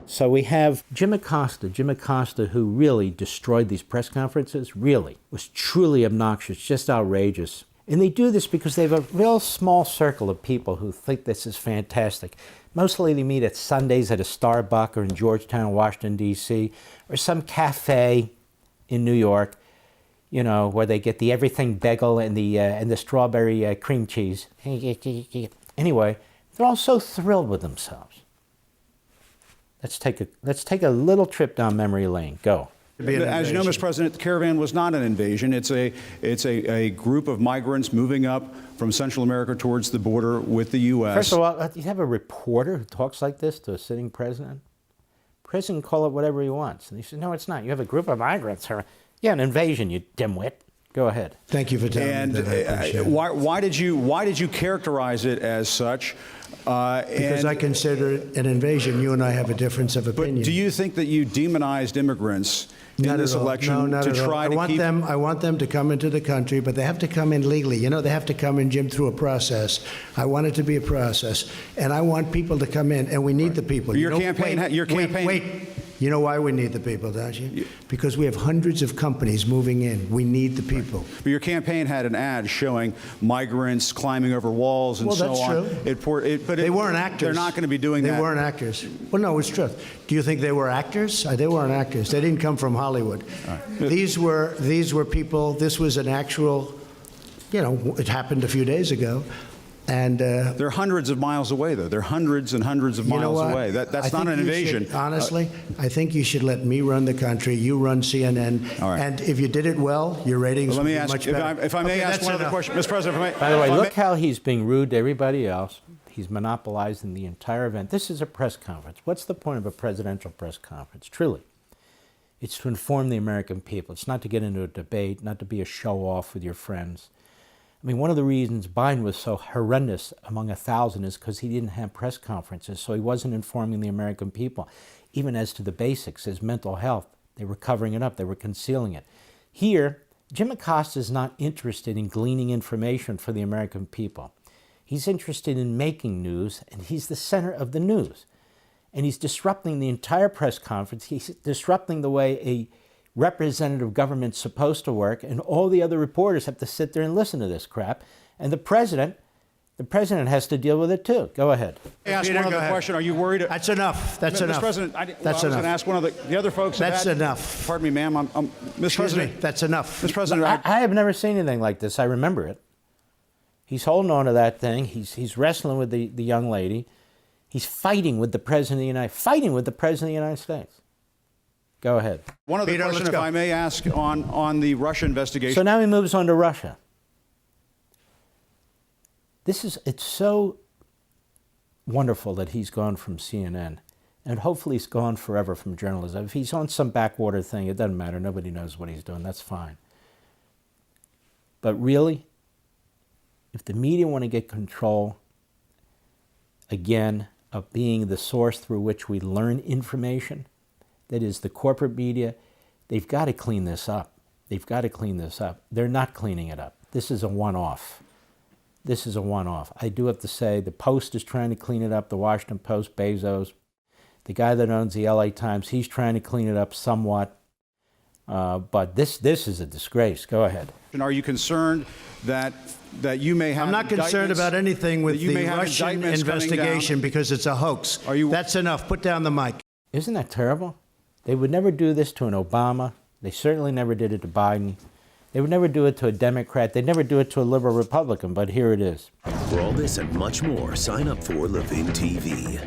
So we have Jim Acosta, who really destroyed these press conferences, really, was truly obnoxious, just outrageous. And they do this because they have a real small circle of people who think this is fantastic. Mostly they meet at Sundays at a Starbucks or in Georgetown, Washington, D.C., or some cafe in New York, you know, where they get the everything bagel and the strawberry cream cheese. Anyway, they're all so thrilled with themselves. Let's take a little trip down memory lane. Go. As you know, Mr. President, the caravan was not an invasion. It's a group of migrants moving up from Central America towards the border with the U.S. First of all, you have a reporter who talks like this to a sitting president? President can call it whatever he wants. And he says, no, it's not. You have a group of migrants. Yeah, an invasion, you dimwit. Go ahead. Thank you for telling me that. I appreciate it. Why did you characterize it as such? Because I consider it an invasion. You and I have a difference of opinion. But do you think that you demonized immigrants in this election to try to keep? I want them to come into the country, but they have to come in legally. You know, they have to come in, Jim, through a process. I want it to be a process, and I want people to come in, and we need the people. Your campaign. Wait. You know why we need the people, don't you? Because we have hundreds of companies moving in. We need the people. But your campaign had an ad showing migrants climbing over walls and so on. That's true. But they weren't actors. They're not going to be doing that. They weren't actors. Well, no, it's true. Do you think they were actors? They weren't actors. They didn't come from Hollywood. Right. These were people. This was an actual, you know, it happened a few days ago. And they're hundreds of miles away, though. They're hundreds and hundreds of miles away. That's not an invasion. Honestly, I think you should let me run the country. You run CNN. All right. And if you did it well, your ratings would be much better. If I may ask one other question, Mr. President. By the way, look how he's being rude to everybody else. He's monopolizing the entire event. This is a press conference. What's the point of a presidential press conference? Truly. It's to inform the American people. It's not to get into a debate, not to be a show-off with your friends. I mean, one of the reasons Biden was so horrendous among 1,000 is because he didn't have press conferences, so he wasn't informing the American people. Even as to the basics, his mental health, they were covering it up, they were concealing it. Here, Jim Acosta is not interested in gleaning information for the American people. He's interested in making news, and he's the center of the news. And he's disrupting the entire press conference. He's disrupting the way a representative government's supposed to work, and all the other reporters have to sit there and listen to this crap. And the president has to deal with it too. Go ahead. Ask one other question. Are you worried? That's enough. That's enough. Mr. President, I was going to ask one of the other folks. That's enough. Pardon me, ma'am. Mr. President. That's enough. Mr. President, I have never seen anything like this. I remember it. He's holding on to that thing. He's wrestling with the young lady. He's fighting with the President of the United States. Go ahead. One other question, if I may ask, on the Russia investigation. So now he moves on to Russia. It's so wonderful that he's gone from CNN, and hopefully he's gone forever from journalism. If he's on some backwater thing, it doesn't matter. Nobody knows what he's doing. That's fine. But really, if the media want to get control, again, of being the source through which we learn information, that is the corporate media, they've got to clean this up. They've got to clean this up. They're not cleaning it up. This is a one-off. This is a one-off. I do have to say, the Post is trying to clean it up, the Washington Post, Bezos. The guy that owns the LA Times, he's trying to clean it up somewhat. But this is a disgrace. Go ahead. And are you concerned that you may have? I'm not concerned about anything with the Russian investigation because it's a hoax. That's enough. Put down the mic. Isn't that terrible? They would never do this to an Obama. They certainly never did it to Biden. They would never do it to a Democrat. They'd never do it to a liberal Republican, but here it is. For all this and much more, sign up for Levin TV.